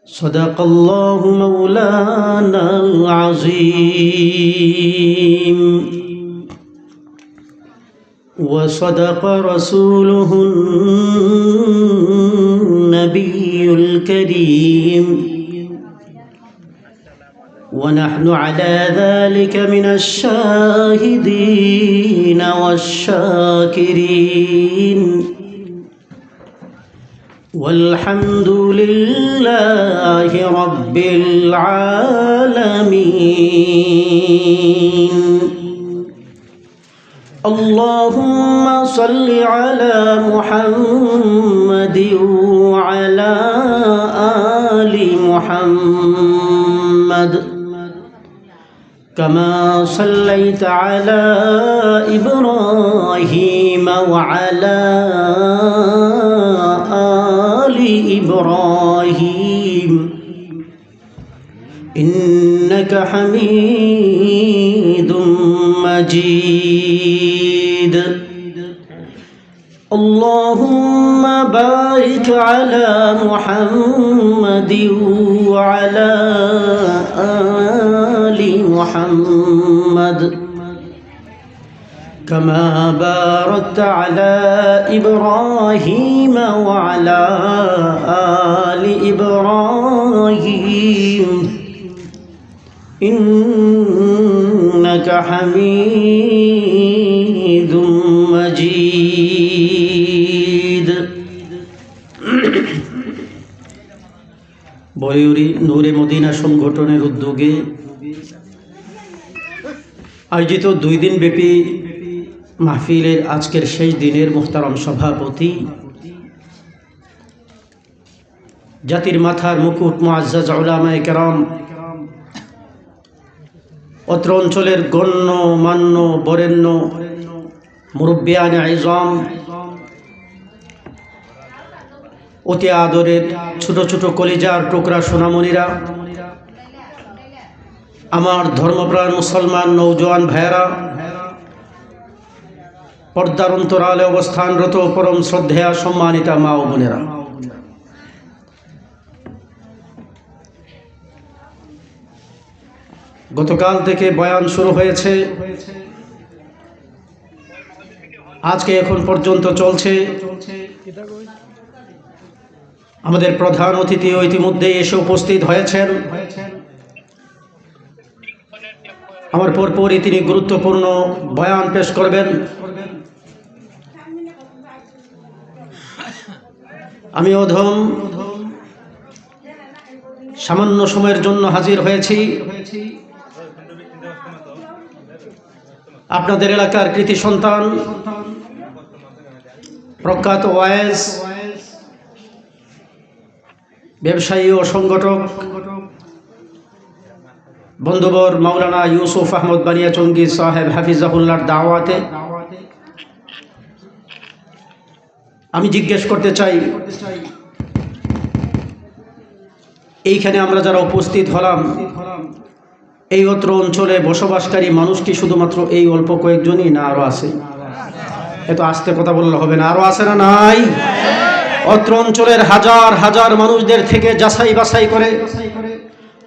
صدق الله مولانا العظيم وصدق رسوله النبي الكريم ونحن على ذلك من الشاهدين والشاكرين والحمد لله رب العالمين اللهم صل على محمد وعلى آل محمد كما صليت على إبراهيم وعلى آل إبراهيم إنك حميد مجيد اللهم بارك على محمد وعلى آل محمد كما باركت على إبراهيم وعلى آل إبراهيم إنك حميد مجيد বয়ুরি নূরে Medina সংগঠনের উদ্যোগে আয়োজিত 2 দিন ব্যাপী মাহফিলের আজকের শেষ দিনের মুহতারাম সভাপতি জাতির মাথার মুকুট মুআজ্জাজ উলামায়ে কেরাম অত্র অঞ্চলের গণ্য মান্য বরেণ্য মুরব্বিয়ানে আইজাম অতি আদরের ছোট ছোট কলিজার টুকরা সোনামণিরা আমার ধর্মপ্রাণ মুসলমান নওজোয়ান ভাইয়েরা পর্দার অন্তরালে অবস্থানরত পরম শ্রদ্ধেয়া সম্মানিতা মা ও বোনেরা গতকাল থেকে বয়ান শুরু হয়েছে আজকে এখন পর্যন্ত চলছে আমাদের প্রধান অতিথি ইতিমধ্যে এসে উপস্থিত হয়েছেন আমার পরপরই তিনি গুরুত্বপূর্ণ বয়ান পেশ করবেন আমি অধম সামান্য সময়ের জন্য হাজির হয়েছি আপনাদের এলাকার কৃতি সন্তান প্রখ্যাত ওয়াইজ ব্যবসায়ী ও সংগঠক বন্ধুবর মাওলানা ইউসুফ আহমদ বানিয়াচঙ্গী সাহেব হাফিজাহুল্লাহর দাওয়াতে আমি জিজ্ঞেস করতে চাই এইখানে আমরা যারা উপস্থিত হলাম এই অত্র অঞ্চলে বসবাসকারী মানুষ কি শুধুমাত্র এই অল্প কয়েকজনই না আরো আছে? এত আস্তে কথা বললে হবে না, আরো আছে না নাই? অত্র অঞ্চলের হাজার হাজার মানুষদের থেকে যাচাই বাছাই করে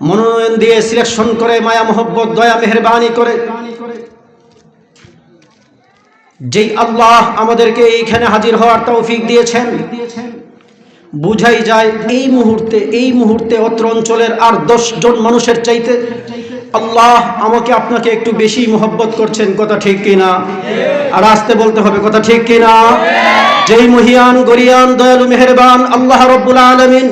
মনোনয়ন দিয়ে সিলেকশন করে মায়া মোহব্বত দয়া মেহেরবানি করে যেই আল্লাহ আমাদেরকে এইখানে হাজির হওয়ার তৌফিক দিয়েছেন, বুঝাই যায় এই মুহূর্তে অত্র অঞ্চলের আর 10 জন মানুষের চাইতে আল্লাহ আমাকে আপনাকে একটু বেশি মোহব্বত করছেন। কথা ঠিক কিনা? আর আস্তে বলতে হবে, কথা ঠিক কিনা? যেই মহিয়ান গরিয়ান দয়ালু মেহেরবান আল্লাহ রব্বুল আলামিন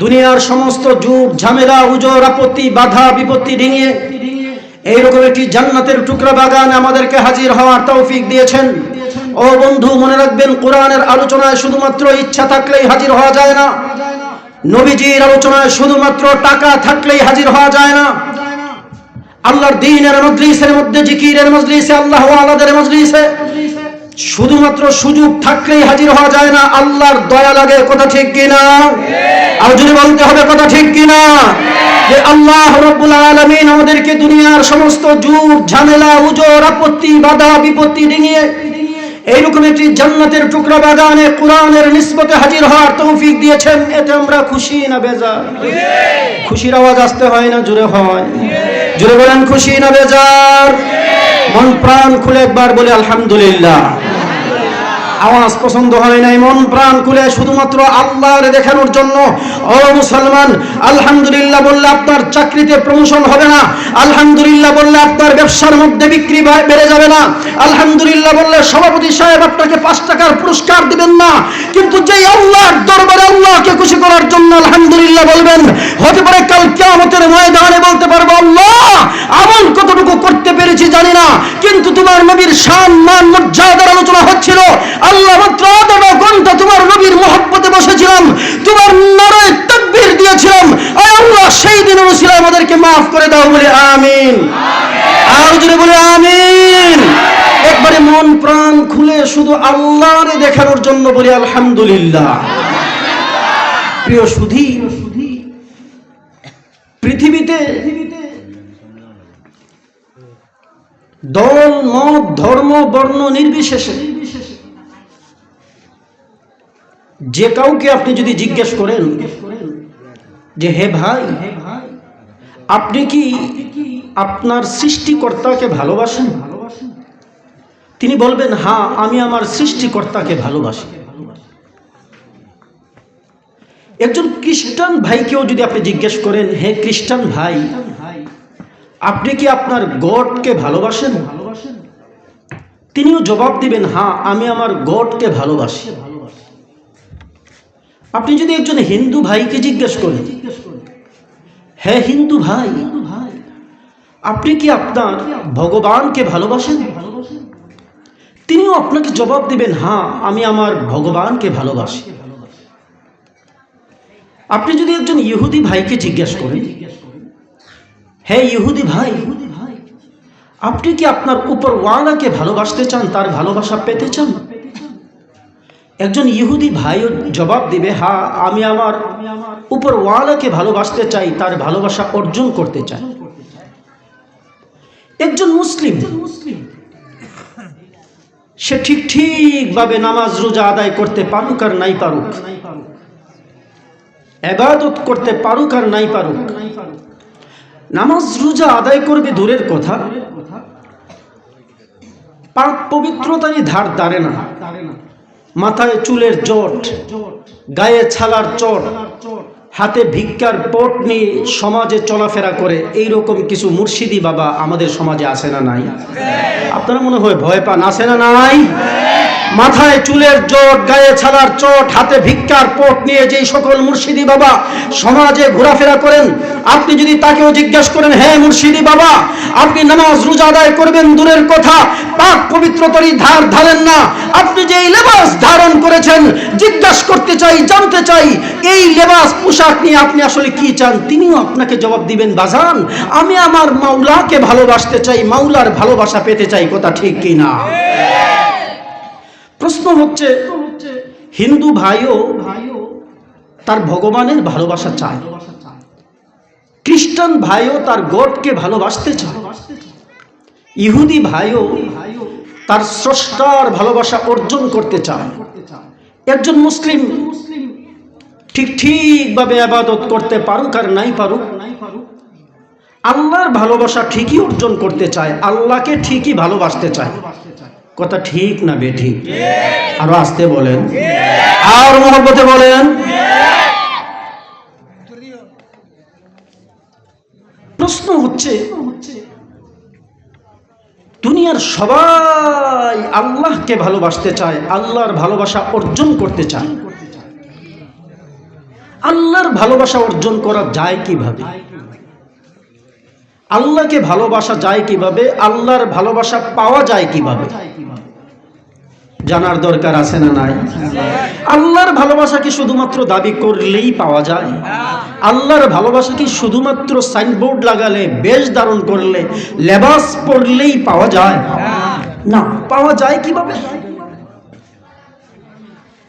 দুনিয়ার সমস্ত যুগ ঝামেলা উজর আপত্তি বাধা বিপত্তি ডিঙিয়ে এইরকম একটি জান্নাতের টুকরা বাগানে আমাদেরকে হাজির হওয়ার তৌফিক দিয়েছেন। ও বন্ধু, মনে রাখবেন, কোরআনের আলোচনায় শুধুমাত্র ইচ্ছা থাকলেই হাজির হওয়া যায় না। নবীজির আলোচনায় শুধুমাত্র টাকা থাকলেই হাজির হওয়া যায় না। আল্লাহর দ্বীনের মজলিসের মধ্যে, জিকিরের মজলিসে, আল্লাহ ওয়ালাদের মজলিসে শুধুমাত্র সুযোগ থাকলেই হাজির হওয়া যায় না, আল্লাহর দয়া লাগে। কথা ঠিক কিনা? আর যদি বলতে হবে, কথা ঠিক কিনা? যে আল্লাহ রাব্বুল আলামিন আমাদেরকে দুনিয়ার সমস্ত যুগ ঝামেলা উজর আপত্তি বাধা বিপত্তি ডিঙিয়ে এইরকম একটি জান্নাতের টুকরা বাগানে কোরআনের নিসবতে হাজির হওয়ার তৌফিক দিয়েছেন। এতে আমরা খুশি না বেজার? খুশির আওয়াজ আসতে হয় না জোরে হয়? জোরে বলেন খুশি না বেজার? মন প্রাণ খুলে একবার বলে আলহামদুলিল্লাহ। আওয়াজ পছন্দ হয় নাই, মন প্রাণ খুলে শুধুমাত্র আল্লাহর দেখানোর জন্য। ও মুসলমান, আলহামদুলিল্লাহ বললে আপনার চাকরিতে প্রমোশন হবে না, আলহামদুলিল্লাহ বললে আপনার ব্যবসার মধ্যে বিক্রি বেড়ে যাবে না, আলহামদুলিল্লাহ বললে সভাপতি সাহেব আপনাকে 5 টাকার পুরস্কার দিবেন না। কিন্তু যেই আল্লাহর দরবারে আল্লাহকে খুশি করার জন্য আলহামদুলিল্লাহ বলবেন, হতে পারে কাল কিয়ামতের ময়দানে বলতে পারবো, আল্লাহ আমল কতটুকু করতে পেরেছি জানি না, কিন্তু তোমার নবীর শান মান মর্যাদার আলোচনা হচ্ছিল, আল্লাহ মাত্র আধা ঘন্টা তোমার নবীর মহব্বতে বসেছিলাম, তোমার নারায়ে তাকবীর দিয়েছিলাম। আয় আল্লাহ, সেই দিনের উসিলায় আমাদেরকে মাফ করে দাও, বলে আমিন। আর জোরে বলে আমিন। একবারে মন প্রাণ খুলে শুধু আল্লাহরে দেখানোর জন্য বলি আলহামদুলিল্লাহ। প্রিয় সুধী, পৃথিবীতে দল মত ধর্ম বর্ণ নির্বিশেষে যে কাউকে আপনি যদি জিজ্ঞেস করেন যে হে ভাই, আপনি কি আপনার সৃষ্টিকর্তাকে ভালোবাসেন? তিনি বলবেন, হ্যাঁ, আমি আমার সৃষ্টিকর্তাকে ভালোবাসি। একজন খ্রিস্টান ভাইকেও যদি আপনি জিজ্ঞেস করেন, হে খ্রিস্টান ভাই, আপনি কি আপনার গডকে ভালোবাসেন? তিনিও জবাব দিবেন, হ্যাঁ, আমি আমার গডকে ভালোবাসি। আপনি যদি একজন হিন্দু ভাইকে জিজ্ঞেস করেন, হে হিন্দু ভাই, আপনি কি আপনার ভগবানকে ভালোবাসেন? তিনিও আপনাকে জবাব দিবেন, হ্যাঁ, আমি আমার ভগবানকে ভালোবাসি। আপনি যদি একজন ইহুদি ভাইকে জিজ্ঞেস করেন, হে ইহুদি ভাই, আপনি কি আপনার উপরওয়ালাকে ভালোবাসতে চান, তার ভালোবাসা পেতে চান? একজন ইহুদি ভাইও জবাব দিবে, হ্যাঁ, আমি আমার উপরওয়ালাকে ভালোবাসতে চাই, তার ভালোবাসা অর্জন করতে চাই। একজন মুসলিম সে ঠিকভাবে নামাজ রোজা আদায় করতে পারুক আর নাই পারুক, ইবাদত করতে পারুক আর নাই পারুক, নামাজ রোজা আদায় করবে দূরের কথা, পাক পবিত্রতারই ধার ধারে না, মাথায় চুলের জট, গায়ে ছালার চট, হাতে ভিক্ষার পট নিয়ে সমাজে চলাফেরা করে, এইরকম কিছু মুর্শিদি বাবা আমাদের সমাজে আছে না নাই? আপনারা মনে হয় ভয় পান, আছে না নাই? মাথায় চুলের জট, গায়ে ছালার চট, হাতে ভিক্ষার পট নিয়ে যেই সকল মুর্শিদি বাবা সমাজে ঘোরাফেরা করেন, আপনি যদি তাকেও জিজ্ঞাসা করেন, হ্যাঁ মুর্শিদি বাবা, আপনি নামাজ রোজা আদায় করবেন দূরের কথা, পাক পবিত্রতারই ধার ধারেন না, আপনি যে এই লেবাস ধারণ করেছেন, জিজ্ঞাসা করতে চাই, জানতে চাই, এই লেবাস পোশাক নিয়ে আপনি আসলে কি চান? তিনিও আপনাকে জবাব দিবেন, বাজান, আমি আমার মাওলাকে ভালোবাসতে চাই, মাওলার ভালোবাসা পেতে চাই। কথা ঠিক কি না? প্রশ্ন হচ্ছে, হিন্দু ভাইও তার ভগবানের ভালোবাসা চায়, খ্রিস্টান ভাইও তার গডকে ভালোবাসতে চায়, ইহুদি ভাইও তার স্রষ্টার ভালোবাসা অর্জন করতে চায়। একজন মুসলিম ঠিকভাবে ইবাদত করতে পারুক আর নাই পারুক, আল্লাহর ভালোবাসা ঠিকই অর্জন করতে চায়, আল্লাহকে ঠিকই ভালোবাসতে চায়। কথা ঠিক না বেঠিক? আরো আস্তে বলেন, আর মহব্বতে বলেন। প্রশ্ন হচ্ছে, দুনিয়ার সবাই আল্লাহকে ভালোবাসতে চায়, আল্লাহর ভালোবাসা অর্জন করতে চায়, আল্লাহর ভালোবাসা অর্জন করা যায় কিভাবে? আল্লাহকে ভালোবাসা যায় কিভাবে? আল্লাহর ভালোবাসা পাওয়া যায় কিভাবে? জানার দরকার আছে না নাই? আল্লাহর ভালোবাসা কি শুধুমাত্র দাবি করলেই পাওয়া যায়? আল্লাহর ভালোবাসা কি শুধুমাত্র সাইনবোর্ড লাগালে, বেশ ধারণ করলে, লেবাস পরলেই পাওয়া যায়? না। পাওয়া যায় কিভাবে?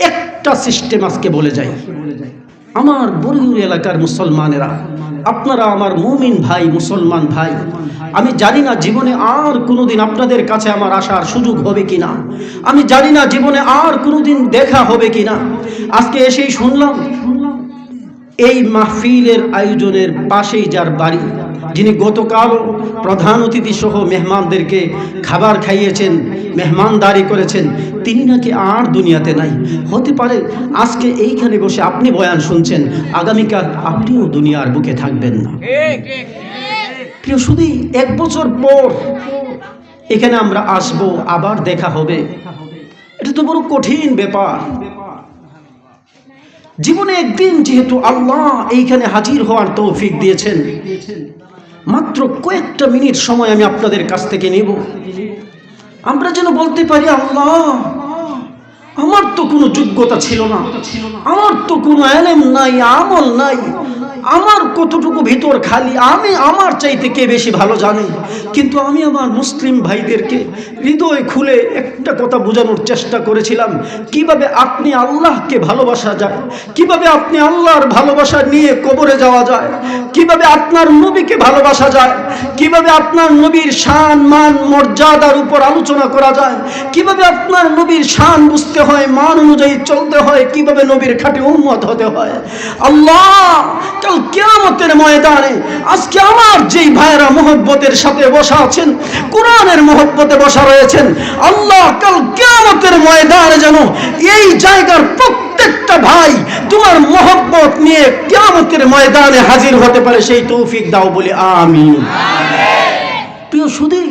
একটা সিস্টেম আজকে বলে যাই। আমার বরিউল এলাকার মুসলমানেরা, আপনারা আমার মুমিন ভাই, মুসলমান ভাই, আমি জানি না জীবনে আর কোনোদিন আপনাদের কাছে আমার আসার সুযোগ হবে কিনা, আমি জানি না জীবনে আর কোনোদিন দেখা হবে কিনা। আজকে এসেই শুনলাম এই মাহফিলের আয়োজনের পাশেই যার বাড়ি, যিনি গতকাল প্রধান অতিথি সহ মেহমানদেরকে খাবার খাইয়েছেন, মেহমানদারি করেছেন, তিনি নাকি আর দুনিয়াতে নাই। হতে পারে আজকে এইখানে বসে আপনি বয়ান শুনছেন, আগামীকাল আপনিও দুনিয়ার বুকে থাকবেন না। প্রিয় সুধী, 1 বছর পর এখানে আমরা আসব, আবার দেখা হবে, এটা তো বড় কঠিন ব্যাপার। জীবনে একদিন যেহেতু আল্লাহ এইখানে হাজির হওয়ার তৌফিক দিয়েছেন, মাত্র কয়েকটা মিনিট সময় আমি আপনাদের কাছ থেকে নেব, আমরা যেন বলতে পারি, আল্লাহ আমার তো কোনো যোগ্যতা ছিল না, আমার তো কোনো ইলম নাই, আমল নাই, আমার কতটুকু ভিতর খালি, আমি আমার চাইতে কে বেশি ভালো জানি। কিন্তু আমি আমার মুসলিম ভাইদেরকে হৃদয় খুলে একটা কথা বোঝানোর চেষ্টা করেছিলাম, কিভাবে আপনি আল্লাহকে ভালোবাসা যায়, কিভাবে আপনি আল্লাহর ভালোবাসা নিয়ে কবরে যাওয়া যায়, কিভাবে আপনার নবীকে ভালোবাসা যায়, কিভাবে আপনার নবীর শান মান মর্যাদার উপর আলোচনা করা যায়, কিভাবে আপনার নবীর শান বুঝতে হয়, মান অনুযায়ী চলতে হয়, কিভাবে নবীর খাঁটি উম্মত হতে হয়। আল্লাহ কাল কিয়ামতের ময়দানে আজকে আমার যেই ভাইরা মোহব্বতের সাথে বসা আছেন, কোরআনের মোহব্বতে বসা রয়েছেন, আল্লাহ কাল কিয়ামতের ময়দানে যেন এই জায়গার প্রত্যেকটা ভাই তোমার মোহব্বত নিয়ে কিয়ামতের ময়দানে হাজির হতে পারে, সেই তৌফিক দাও বলে আমিন। প্রিয় সুধী,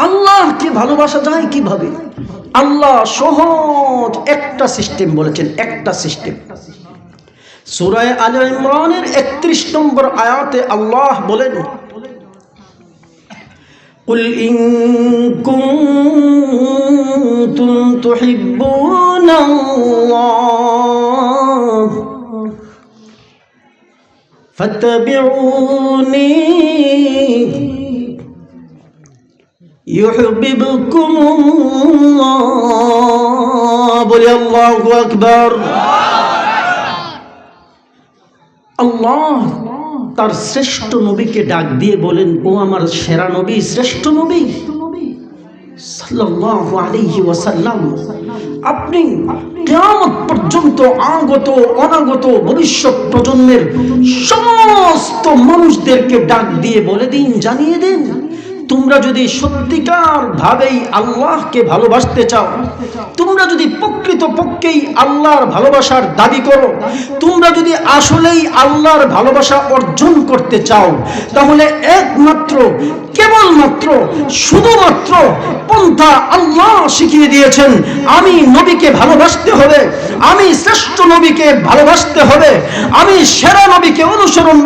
আল্লাহকে ভালোবাসা যায় কিভাবে? আল্লাহ সহজ একটা সিস্টেম বলেছেন, একটা সিস্টেম। সূরা আলে ইমরানের 31 নম্বর আয়াতে আল্লাহ বলেন, কুল ইন কুনতুম তুহিব্বুনাল্লাহ ফাত্তাবিউনি ইউহিব্বুকুমুল্লাহ। বলি আল্লাহু আকবার। আল্লাহ তার শ্রেষ্ঠ নবীকে ডাক দিয়ে বলেন, ও আমার সেরা নবী, শ্রেষ্ঠ নবী সাল্লাল্লাহু আলাইহি ওয়াসাল্লাম, আপনি কিয়ামত পর্যন্ত আগত অনাগত ভবিষ্যৎ প্রজন্মের সমস্ত মানুষদেরকে ডাক দিয়ে বলে দিন, জানিয়ে দিন, তোমরা যদি সত্যিকার ভাবেই আল্লাহকে ভালোবাসতে চাও, তোমরা যদি প্রকৃতপক্ষেই আল্লাহর ভালোবাসার দাবি করো, তোমরা যদি আসলেই আল্লাহর ভালোবাসা অর্জন করতে চাও, তাহলে একমাত্র কেবলমাত্র শুধুমাত্র পন্থা আল্লাহ শিখিয়ে দিয়েছেন। আমি নবীকে ভালোবাসতে হবে, আমি শ্রেষ্ঠ নবীকে ভালোবাসতে হবে, আমি সেরা নবীকে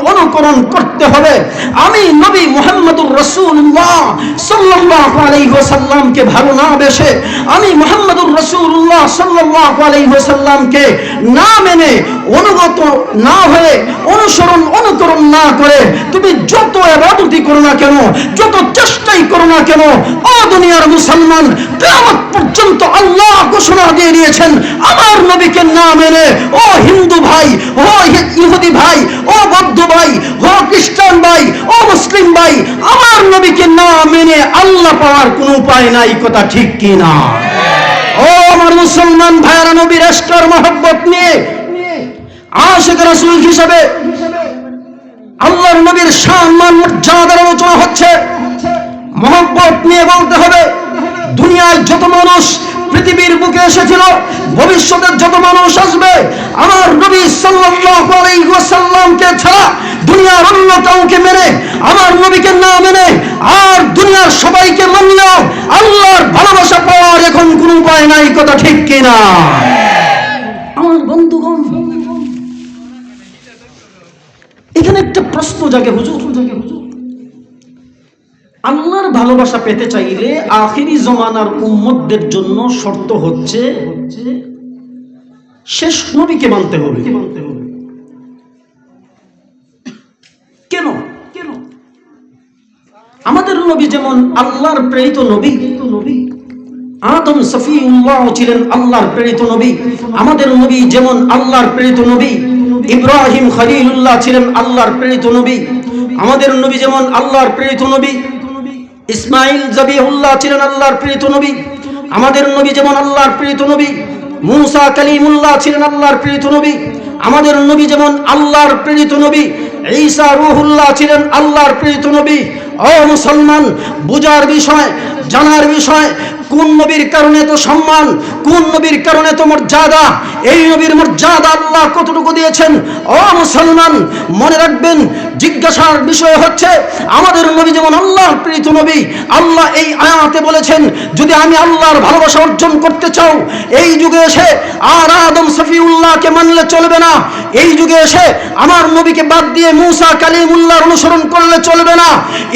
অনুকরণ করতে হবে, আমি নবী মুহাম্মদুর রাসূলুল্লাহ সাল্লাল্লাহু আলাইহি ওয়াসাল্লামকে ভালো না বেশে, আমি মুহাম্মদুর রাসূলুল্লাহ সাল্লাল্লাহু আলাইহি ওয়াসাল্লামকে না মেনে, অনুগত না হয়ে, অনুকরণ না করে তুমি যত ইবাদতই করো না কেন, যত চেষ্টাই করো না কেন, ও দুনিয়ার মুসলমান, কিয়ামত পর্যন্ত আল্লাহ ঘোষণা দিয়ে দিয়েছেন, আমার নবীকে না মেনে, ও হিন্দু ভাই, ও ইহুদি ভাই, ও বৌদ্ধ ভাই, ও খ্রিস্টান ভাই, ও মুসলিম ভাই, আমার নবীকে না মেনে আল্লাহ পাওয়ার কোনো উপায় নাই। কথা ঠিক কি না? ও আমার মুসলমান ভাইরা, নবীর ইশকের মহব্বত নিয়ে আশিক রাসূল হিসেবে আল্লাহর নবীর শান মান মর্যাদার আলোচনা হচ্ছে। মহব্বত নিয়ে বলতে হবে, দুনিয়ার যত মানুষ পৃথিবীর বুকে এসেছিল, ভবিষ্যতের যত মানুষ আসবে, আমার নবী সাল্লাল্লাহু আলাইহি ওয়াসাল্লামকে ছাড়া দুনিয়ার অন্য কাউকে মেনে, আমার নবীকে না মেনে আর দুনিয়ার সবাইকে মানলেও আল্লাহর ভালোবাসা পাওয়ার এখন কোনো উপায় নাই। কথা ঠিক কিনা? আমার বন্ধুগণ, এখানে একটা প্রশ্ন জাগে, হুজুর আল্লাহর ভালোবাসা পেতে চাইলে আখিরি জমানার উম্মতদের জন্য শর্ত হচ্ছে শেষ নবীকে মানতে হবে। কেন? আমাদের নবী যেমন আল্লাহর প্রেরিত নবী, আদম সফিউল্লাহ ছিলেন আল্লাহর প্রেরিত নবী, আমাদের নবী যেমন আল্লাহর প্রেরিত নবী, ইব্রাহিম খলিলুল্লাহ ছিলেন আল্লাহর প্রেরিত নবী, আমাদের নবী যেমন আল্লাহর প্রেরিত নবী। ইসমাইল জবিহুল্লাহ ছিলেন আল্লাহর প্রেরিত নবী, আমাদের নবী যেমন আল্লাহর প্রেরিত নবী। মুসা কালিমুল্লাহ ছিলেন আল্লাহর প্রেরিত নবী, আমাদের নবী যেমন আল্লাহর প্রেরিত নবী। ঈসা রূহুল্লাহ ছিলেন আল্লাহর প্রেরিত নবী। ও মুসলমান, বুঝার বিষয়, জানার বিষয়, কোন নবীর কারণে তো সম্মান, কোন নবীর কারণে তো মর্যাদা, এই নবীর মর্যাদা আল্লাহ কতটুকু দিয়েছেন। ও মুসলমান, মনে রাখবেন, জিজ্ঞাসার বিষয় হচ্ছে আমাদের নবী যেমন আল্লাহর প্রেরিত নবী, আল্লাহ এই আয়াতে বলেছেন যদি আমি আল্লাহর ভালোবাসা অর্জন করতে চাও, এই যুগে এসে আর আদম সফিউল্লাহকে মানলে চলবে না। এই যুগে এসে আমার নবীকে বাদ দিয়ে মুসা কালিমুল্লাহর অনুসরণ করলে চলবে না।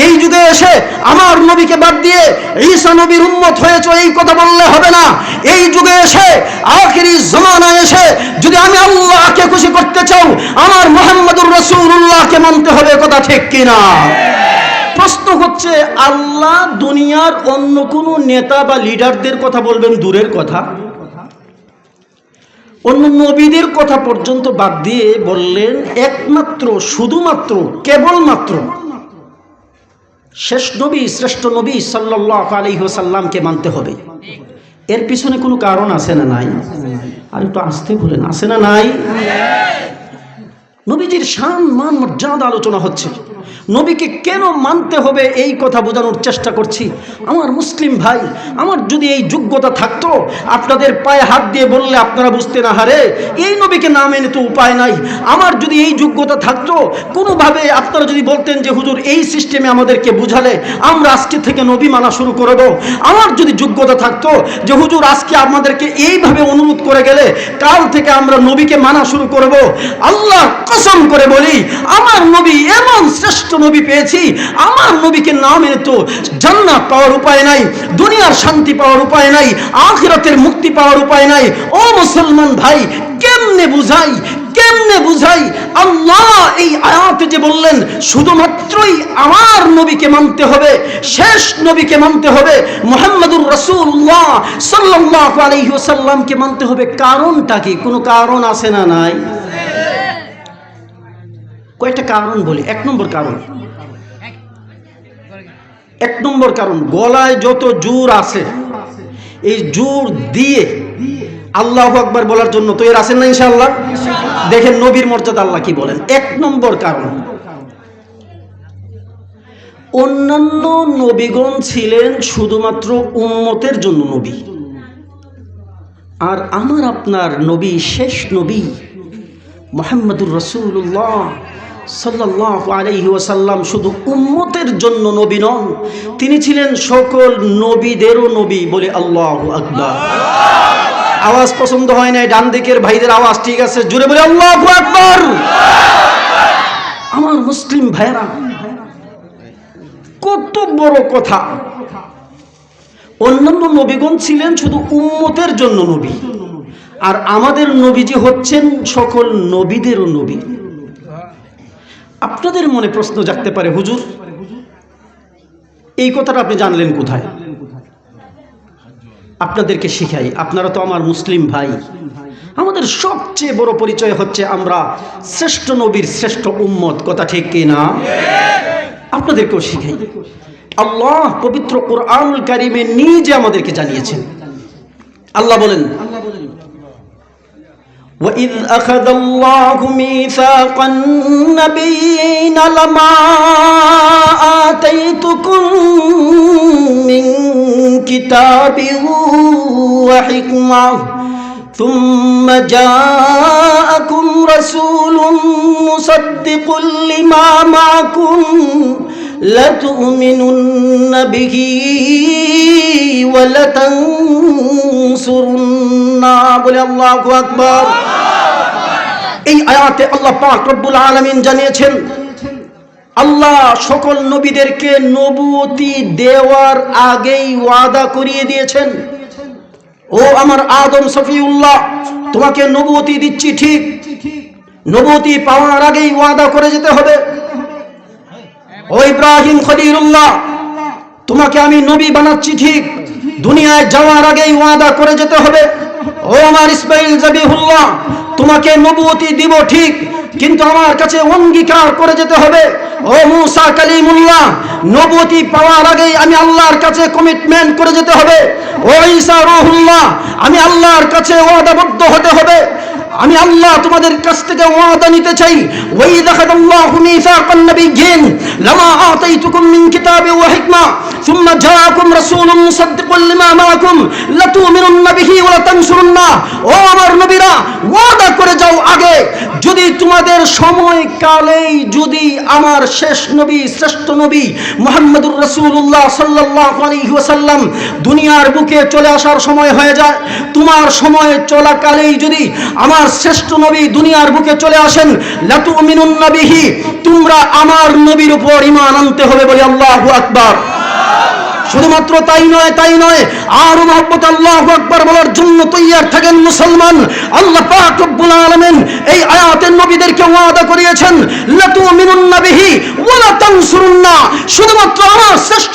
এই যুগে এসে আমার নবীকে বাদ দিয়ে ঈসা নবীর উম্মত হয়েছে এই কথা বললে হবে না। এই যুগে এসে আখিরি জামানায় এসে যদি আমি আল্লাহকে খুশি করতে চাও, আমার মুহাম্মদুর রাসূলুল্লাহকে মানতে হবে। কথা ঠিক কিনা? প্রশ্ন হচ্ছে, আল্লাহ দুনিয়ার অন্য কোনো নেতা বা লিডারদের কথা বলবেন দূরের কথা, অন্য নবীদের কথা পর্যন্ত বাদ দিয়ে বললেন একমাত্র, শুধুমাত্র, কেবলমাত্র শেষ নবী, শ্রেষ্ঠ নবী সাল্লাল্লাহু আলাইহি ওয়াসাল্লামকে মানতে হবে। এর পিছনে কোনো কারণ আছে না নাই? আর একটু আসতে বলেন, আছে না নাই? নবীজির শান, মান, মর্যাদা আলোচনা হচ্ছে। নবীকে কেন মানতে হবে এই কথা বোঝানোর চেষ্টা করছি। আমার মুসলিম ভাই, আমার যদি এই যোগ্যতা থাকতো, আপনাদের পায়ে হাত দিয়ে বললে আপনারা বুঝতেন, আহারে এই নবীকে না মেনে তো উপায় নাই। আমার যদি এই যোগ্যতা থাকতো, কোনোভাবে আপনারা যদি বলতেন যে হুজুর এই সিস্টেমে আমাদেরকে বুঝালে আমরা আজকে থেকে নবী মানা শুরু করে দেব। আমার যদি যোগ্যতা থাকতো যে হুজুর আজকে আমাদেরকে এইভাবে অনুরোধ করে গেলে কাল থেকে আমরা নবীকে মানা শুরু করব, আল্লাহ কসম করে বলি, আমার নবী এমন শ্রেষ্ঠ নবী পেয়েছি, আমার নবীকে না মেনে তো জান্নাত পাওয়ার উপায় নাই, দুনিয়ার শান্তি পাওয়ার উপায় নাই, আখিরাতের মুক্তি পাওয়ার উপায় নাই। ও মুসলমান ভাই, কেমনে বুঝাই, কেমনে বুঝাই? আল্লাহ এই আয়াতে যে বললেন শুধুমাত্রই আমার নবীকে মানতে হবে, শেষ নবীকে মানতে হবে, মুহাম্মদুর রাসূলুল্লাহ সাল্লাল্লাহু আলাইহি ওয়াসাল্লামকে মানতে হবে, কারণটা কি? কোনো কারণ আছে না নাই? কয়েকটা কারণ বলি। এক নম্বর কারণ, গলায় যত জোর আছে, এই জোর দিয়ে আল্লাহু আকবার বলার জন্য তৈরি আছেন না ইনশাআল্লাহ? দেখেন নবীর মর্যাদা আল্লাহ কি বলেন। এক নম্বর কারণ, অন্যান্য নবীগণ ছিলেন শুধুমাত্র উম্মতের জন্য নবী, আর আমার আপনার নবী, শেষ নবী মুহাম্মদুর রাসূলুল্লাহ সাল্লাল্লাহু আলাইহি ওয়াসাল্লাম শুধু উম্মতের জন্য নবী নন, তিনি ছিলেন সকল নবীদেরও নবী। বলে আল্লাহু আকবার। আওয়াজ পছন্দ হয় না, ডান দিকের ভাইদের আওয়াজ ঠিক আছে, জোরে বলে আল্লাহু আকবার। আমার মুসলিম ভাইরা, কত বড় কথা। অন্যান্য নবীগণ ছিলেন শুধু উম্মতের জন্য নবী, আর আমাদের নবীজি হচ্ছেন সকল নবীদেরও নবী। আপনাদের মনে প্রশ্ন জাগতে পারে, হুজুর এই কথাটা আপনি জানলেন কোথায়? আপনাদেরকে শিখাই, আপনারা তো আমার মুসলিম ভাই। আমাদের সবচেয়ে বড় পরিচয় হচ্ছে আমরা শ্রেষ্ঠ নবীর শ্রেষ্ঠ উম্মত। কথা ঠিক কিনা? আপনাদেরকেও শিখাই। আল্লাহ পবিত্র কোরআনুল কারীমে নিজে আমাদেরকে জানিয়েছেন। আল্লাহ বলেন, وَإِذْ أَخَذَ اللَّهُ مِيثَاقَ النَّبِيِّينَ لَمَا آتَيْتُكُم مِّن كِتَابٍ وَحِكْمَةٍ ثُمَّ جَاءَكُمْ رَسُولٌ مُصَدِّقٌ لِّمَا مَعَكُمْ لَتُؤْمِنُنَّ بِهِ وَلَتَنصُرُنَّهُ। বলে আল্লাহু আকবার। এই আয়াতে আল্লাহ পাক রব্বুল আলামিন জানিয়েছেন, আল্লাহ সকল নবীদেরকে নবুয়তি দেওয়ার আগেই ওয়াদা করিয়ে দিয়েছেন, ও আমার আদম সফিউল্লাহ, তোমাকে নবুয়তি দিচ্ছি, ঠিক নবুয়তি পাওয়ার আগেই ওয়াদা করে যেতে হবে। ও ইব্রাহিম খলিলুল্লাহ, তোমাকে আমি নবী বানাচ্ছি, ঠিক দুনিয়ায় যাওয়ার আগেই ওয়াদা করে যেতে হবে। ও আমার ইসমাইল জাবিহুল্লাহ, তোমাকে নবুয়তি দিব ঠিক, কিন্তু আমার কাছে অঙ্গীকার করে যেতে হবে। ও মুসা কালিমুল্লাহ, নবুয়তি পাওয়ার আগেই আমি আল্লাহর কাছে কমিটমেন্ট করে যেতে হবে। ও ঈসা রূহুল্লাহ, আমি আল্লাহর কাছে ওয়াদাবদ্ধ হতে হবে। আমি আল্লাহ তোমাদের কাছ থেকে ওয়াদা নিতে চাই। ওয়াইদা খাদাল্লাহু মিসাকান নাবিয়্যিন লামা আতাইতুকুম মিন কিতাবিন ওয়া হিকমা সুম্মা জাআকুম রাসূলুম মুসাদ্দিকুল লিমা মাআকুম লাতুমিনুন্না বিহি ওয়া লাতানসুরুন্না। ও আমার নবীরা, ওয়াদা করে যাও আগে, যদি তোমাদের সময়কালেই যদি আমার শেষ নবী, শ্রেষ্ঠ নবী মুহাম্মদুর রাসূলুল্লাহ সাল্লাল্লাহু আলাইহি ওয়াসাল্লাম দুনিয়ার বুকে চলে আসার সময় হয়ে যায়, তোমার সময় চলাকালেই যদি আমার শ্রেষ্ঠ নবী দুনিয়ার বুকে চলে আসেন, লাতুমিনুন্না বিহি, তোমরা আমার নবীর উপর ঈমান আনতে হবে বলে আল্লাহু আকবার। শুধুমাত্র তাই নয়, আর মহব্বত আল্লাহু আকবার বলার জন্য তৈয়ার থাকেন মুসলমান। আল্লাহ পাক রব্বুল আলামিন এই আয়াতের নবীদেরকে ওয়াদা করিয়েছেন, লাতুমিনুন্না বিহি ওয়া লাতানসুরুন্না, শুধুমাত্র আমার শ্রেষ্ঠ